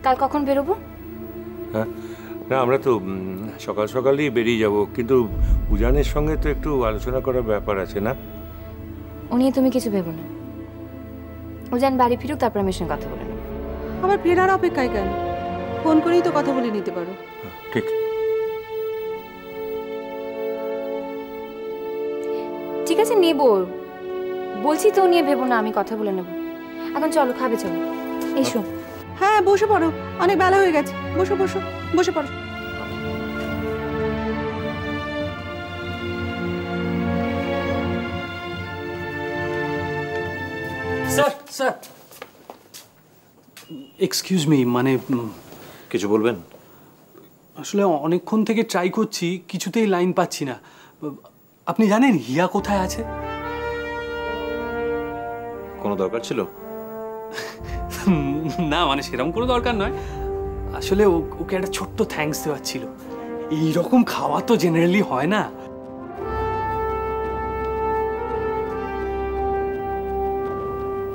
কাল কখন বেরোবো? হ্যাঁ না, আমরা তো সকাল সকালই বেরিয়ে যাব, কিন্তু উজানের সঙ্গে তো একটু আলোচনা করার ব্যাপার আছে না? ও নিয়ে তুমি কিছু ভেবো না, উজান বাড়ি ফিরুক, তারপর আমি সঙ্গে কথা বলে নেব। আবার ফেরার অপেক্ষায় কেন? ফোন করেই তো কথা বলে নিতে পারো। ঠিক ঠিক আছে, নেব, বলছি তো নিয়ে ভেবো না, আমি কথা বলে নেব। এখন চলো, খাবে চলো, এসো। হ্যাঁ বসে পড়ো, অনেক বেলা হয়ে গেছে, বসো বসো বসে পড়ো। স্যার স্যার এক্সকিউজ মি, মানে কিছু বলবেন? আসলে অনেকক্ষণ থেকে ট্রাই করছি, কিছুতেই লাইন পাচ্ছি না। আপনি জানেন হিয়া কোথায় আছে? কোনো দরকার ছিল? না মানে সেরকম কোনো দরকার নয়, আসলে ওকে একটা ছোট্ট থ্যাঙ্কস দেওয়ার ছিল। এইরকম খাওয়া তো জেনারেলি হয় না।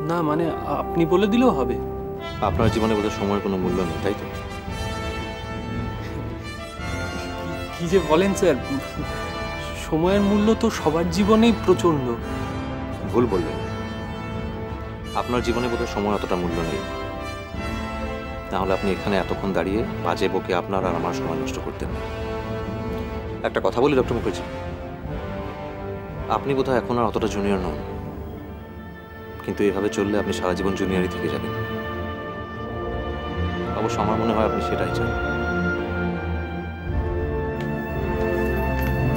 না মানে আপনি বলে দিলেও হবে। আপনার জীবনে বোধহয় সময়ের কোনো মূল্য নেই, তাই তো? কি যে বলেন স্যার, সময়ের মূল্য তো সবার জীবনেই প্রচন্ড। ভুল বললেন, আপনার জীবনে বোধহয় সময় অতটা মূল্য নেই, তাহলে আপনি এখানে এতক্ষণ দাঁড়িয়ে বাজে বকে আপনার আর আমার সময় নষ্ট করতেন না। একটা কথা বলি ডক্টর মুখার্জি, আপনি বোধহয় এখন আর অতটা জুনিয়র নন, কিন্তু এভাবে চললে আপনি সারা জীবন জুনিয়রই থেকে যাবেন। অবশ্য আমার মনে হয় আপনি সেটাই চান।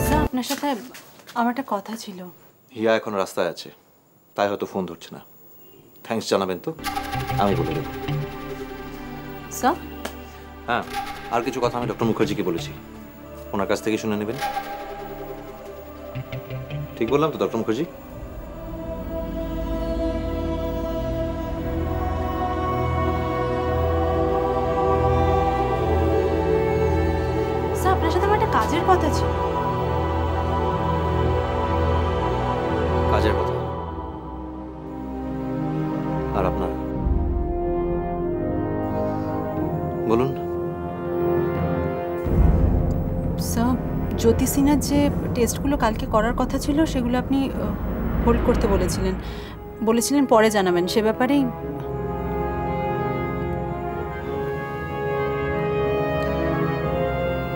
স্যার আপনার সাথে আমার একটা কথা ছিল। হিয়া এখন রাস্তায় আছে, তাই হয়তো ফোন ধরছে না। থ্যাঙ্কস জানাবেন তো, আমি বলে দেবো। স্যার হ্যাঁ, আর কিছু কথা আমি ডক্টর মুখার্জিকে বলেছি, ওনার কাছ থেকে শুনে নেবেন। ঠিক বললাম তো ডক্টর মুখার্জি? স্যার আপনার সাথে আমার একটা কাজের কথা ছিল। কাজের কথা? আর আপনার? বলুন। স্যার জ্যোতি সিনহার যে টেস্টগুলো কালকে করার কথা ছিল সেগুলো আপনি হোল্ড করতে বলেছিলেন পরে জানাবেন, সে ব্যাপারেই।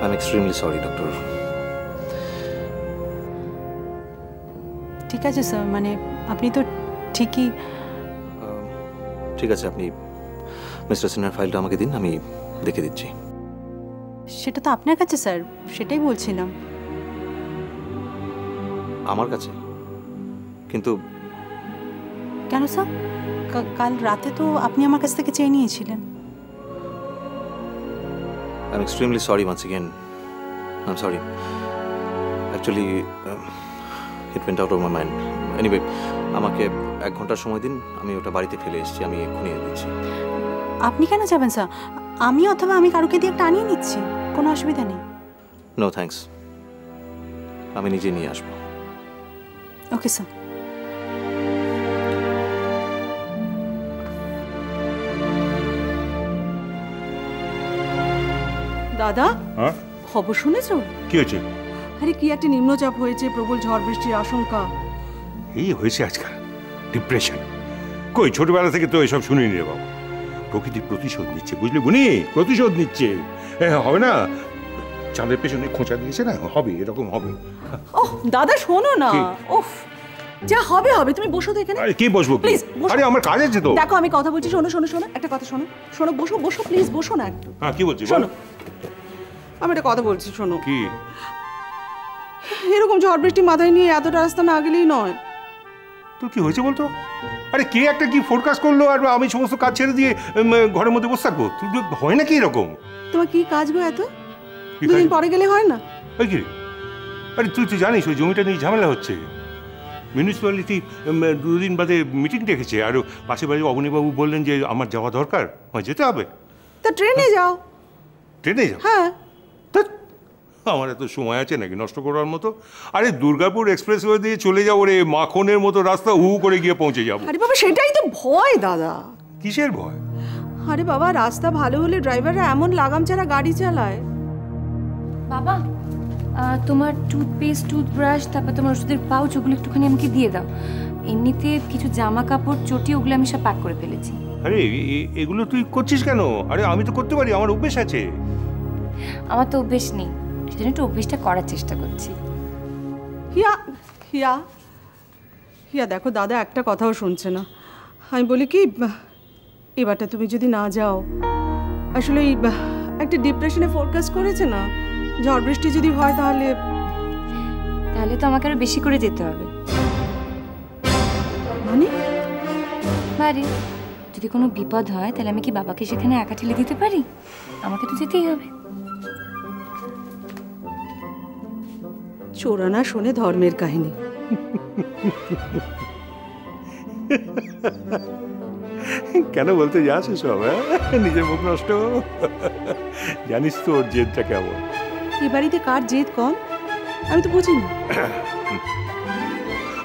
I am extremely sorry doctor. ঠিক আছে স্যার, মানে আপনি তো ঠিকই। ঠিক আছে, আপনি মিস্টার সিনহার ফাইলটা আমাকে দিন, আমি দেখে দিচ্ছি। সেটা তো আপনার কাছে স্যার, সেটাই বলছিলাম। আমার কাছে? কিন্তু কেন স্যার? কাল রাতে তো আপনি আমার কাছ থেকে চেয়ে নিয়েছিলেন। I am extremely sorry once again. I am sorry, actually it went out of my mind. Anyway, আমাকে 1 ঘন্টার সময় দিন, আমি ওটা বাড়িতে ফেলে এসেছি, আমি এক্ষুনি এনে দিচ্ছি। আপনি কেন যাবেন স্যার? আমি কারুকে দিয়ে একটা আনিয়ে নিচ্ছি, কোনো অসুবিধা নেই। নো থ্যাঙ্কস, আমি নিজে নিয়ে আসবো। Okay sir. দাদা, খবর শুনেছ? কি হয়েছে? আরে কি একটা নিম্নচাপ হয়েছে, প্রবল ঝড় বৃষ্টির আশঙ্কা। এই হয়েছে আজকাল ডিপ্রেশন। কই ছোটবেলা থেকে তো এসব শুনিনি রে বাবা। প্রকৃতি প্রতিশোধ নিচ্ছে, বুঝলি বুনি, প্রতিশোধ নিচ্ছে। হবে না, চাঁদের পেছনে খোঁচা দিয়েছে না, হবে, এরকম হবে। ওহ দাদা শোনো না, ওফ যা হবে হবে, তুমি বসো তো এখানে। আরে কি বসবো? প্লিজ আরে আমার কাজ আছে তো। দেখো আমি কথা বলছি, শোনো শোনো শোনো, একটা কথা শোনো শোনো, বসো বসো প্লিজ, বসো না একটু। হ্যাঁ কি বলছিস? শোনো, আমি একটা কথা বলছি, শোনো। কি? এরকম ঝড় বৃষ্টি মাথায় নিয়ে এতটা রাস্তা না গেলেই নয়। তোর কি হয়েছে বলতো? আরে কে একটা কি ফোরকাস্ট করলো আর আমি সমস্ত কাজ ছেড়ে দিয়ে ঘরের মধ্যে বসে থাকবো? তুই হয় নাকি এরকম? তোমার কি কাজ গো এত? দুদিন পরে গেলে হয় না? ওই কি, আরে তুই জানিস ওই জমিটা নিয়ে ঝামেলা হচ্ছে। মিউনিসিপ্যালিটি 2 দিন বাদে মিটিং ডেকেছে, আর পাশের বাড়ি অবনীবাবু বললেন যে আমার যাওয়া দরকার, যেতে হবে। তা ট্রেনে যাও। ট্রেনে যাও? হ্যাঁ। আমার এত সময় আছে নাকি নষ্ট করার মতো? আরে দুর্গাপুর এক্সপ্রেসওয়ে দিয়ে চলে যাবো রে, মাখনের মতো রাস্তা, হু করে গিয়ে পৌঁছে যাবো। আরে বাবা সেটাই তো ভয় দাদা। কিসের ভয়? আরে বাবা, রাস্তা ভালো হলে ড্রাইভাররা এমন লাগাম ছাড়া গাড়ি চালায়। বাবা, তোমার টুথপেস্ট, টুথব্রাশ, তারপর তোমার ওষুধের পাউচ, ওগুলো একটুখানি আমাকে দিয়ে দাও। এমনিতে কিছু জামা কাপড়, চটি, ওগুলো আমি সব প্যাক করে ফেলেছি। আরে এগুলো তুই করছিস কেন? আরে আমি তো করতে পারি, আমার অভ্যেস আছে। আমার তো অভ্যেস নেই, সেজন্য একটু অভ্যেসটা করার চেষ্টা করছি। হিয়া হিয়া হিয়া, দেখো দাদা একটা কথাও শুনছে না। আমি বলি কি, এবারটা তুমি যদি না যাও, আসলে এই একটা ডিপ্রেশনে ফোরকাস করেছে না, ঝড় বৃষ্টি যদি হয় তাহলে। তাহলে তো আমাকে আরো বেশি করে যেতে হবে। মানে বাড়ি যদি কোনো বিপদ হয়, তাহলে আমি কি বাবাকে সেখানে একা ঠেলে দিতে পারি? আমাকে তো যেতেই হবে। চোরানা শোনে ধর্মের কাহিনী। কেন বলতে যাস এসব? নিজের মুখ নষ্ট। জানিস তো ওর জেদটা কেমন। এ বাড়িতে কার জেদ কম আমি তো বুঝি না।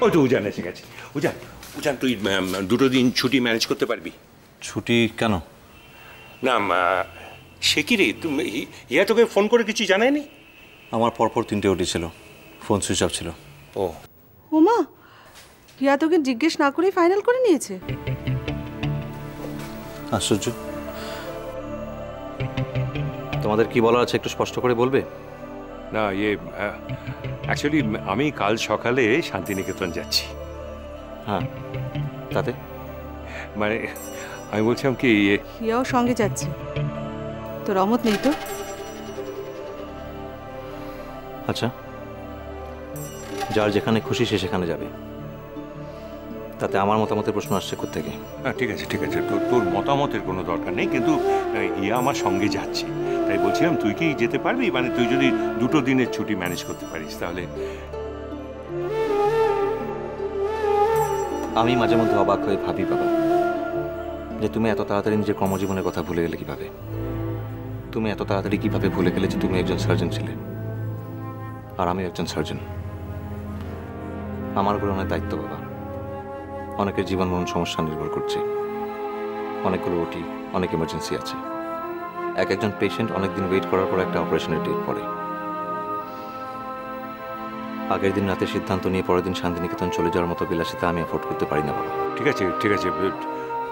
ওই তো উজান এসে গেছে। উজান তুই 2 দিন ছুটি ম্যানেজ করতে পারবি? ছুটি কেন? না সে কি রে, তুমি ইয়া তোকে ফোন করে কিছু জানায়নি? আমার পরপর 3টে ওটি ছিল, ফোন সুইচ অফ ছিল। ও ওমা, হিয়া তোকে জিজ্ঞেস না করেই ফাইনাল করে নিয়েছে। আশ্চর্য। তোমাদের কি বলার আছে একটু স্পষ্ট করে বলবে? না, অ্যাকচুয়ালি আমি কাল সকালে শান্তিনিকেতন যাচ্ছি। হ্যাঁ, তাতে মানে আমি বলছিলাম কি, হিয়াও সঙ্গে যাচ্ছে। তো রমত নেই তো? আচ্ছা, যার যেখানে খুশি সে সেখানে যাবে, তাতে আমার মতামতের প্রশ্ন আসছে কোত্থেকে? হ্যাঁ ঠিক আছে, তোর মতামতের কোনো দরকার নেই, কিন্তু ইয়া আমার সঙ্গে যাচ্ছে, তাই বলছিলাম তুই কি যেতে পারবি? মানে তুই যদি 2 দিনের ছুটি ম্যানেজ করতে পারিস তাহলে। আমি মাঝে মধ্যে অবাক হয়ে ভাবি বাবা, যে তুমি এত তাড়াতাড়ি নিজের কর্মজীবনের কথা ভুলে গেলে কিভাবে? তুমি এত তাড়াতাড়ি কিভাবে ভুলে গেলে যে তুমি একজন সার্জন ছিলে, আর আমি একজন সার্জন? আমার উপর অনেক দায়িত্ব বাবা। অনেকের জীবন মরণ সমস্যা নির্ভর করছে, অনেকগুলো ওটি, অনেক এমার্জেন্সি আছে। একজন পেশেন্ট অনেকদিন ওয়েট করার পর একটা অপারেশনের ডেট পড়ে। আগের দিন রাতে সিদ্ধান্ত নিয়ে পরের দিন শান্তিনিকেতন চলে যাওয়ার মতো বিলাসিতা আমি অ্যাফোর্ড করতে পারি না বাবা। ঠিক আছে,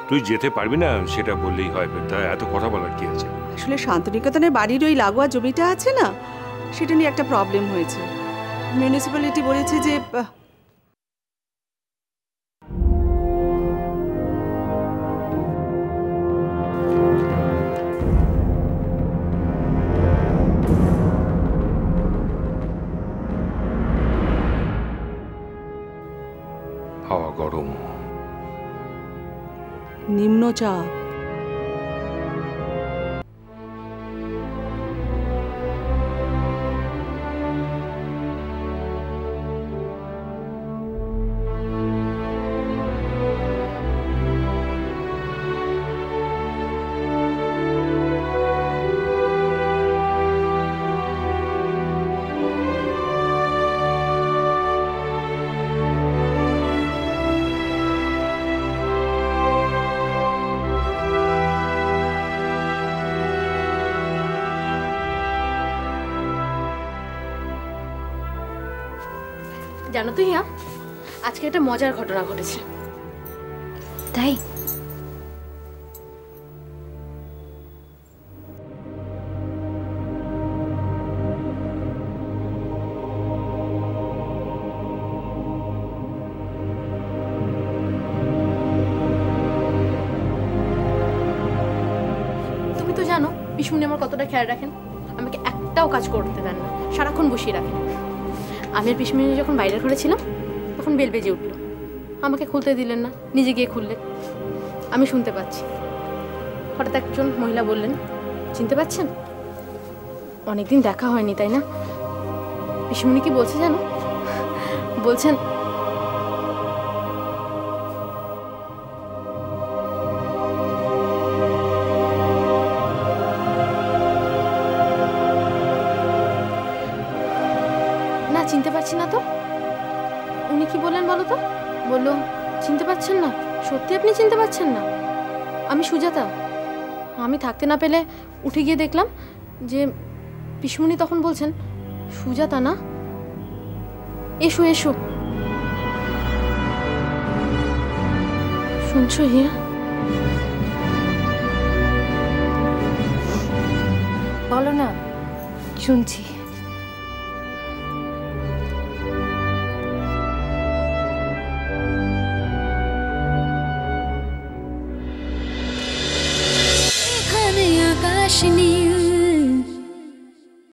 তুই যেতে পারবি না সেটা বললেই হয়, তা এত কথা বলার কি আছে? আসলে শান্তিনিকেতনের বাড়ির ওই লাগোয়া জমিটা আছে না, সেটা নিয়ে একটা প্রবলেম হয়েছে। মিউনিসিপ্যালিটি বলেছে যে হাওয়া গরম, নিম্নচাপ। জানো তো হিয়া, আজকে একটা মজার ঘটনা ঘটেছে। তাই? তুমি তো জানো পিসমুনি আমার কতটা খেয়াল রাখেন, আমাকে একটাও কাজ করতে দেন না, সারাক্ষণ বসিয়ে রাখেন। আমি আর পিসমুনি যখন বাইরের ঘরে ছিলাম তখন বেল বেজে উঠলো, আমাকে খুলতে দিলেন না, নিজে গিয়ে খুললেন। আমি শুনতে পাচ্ছি। হঠাৎ একজন মহিলা বললেন, চিনতে পাচ্ছেন? অনেকদিন দেখা হয়নি তাই না? পিসমুনি কি বলছে জানো? বলছেন না, চিনতে পারছি না তো। উনি কি বললেন বলো তো? বললো চিনতে পারছেন না? সত্যি আপনি চিনতে পারছেন না? আমি সুজাতা। আমি থাকতে না পেলে উঠে গিয়ে দেখলাম যে পিসমণি তখন বলছেন, সুজাতা না, এসো এসো। শুনছো হিয়া? বলো না, শুনছি। এখানে আকাশ নীল।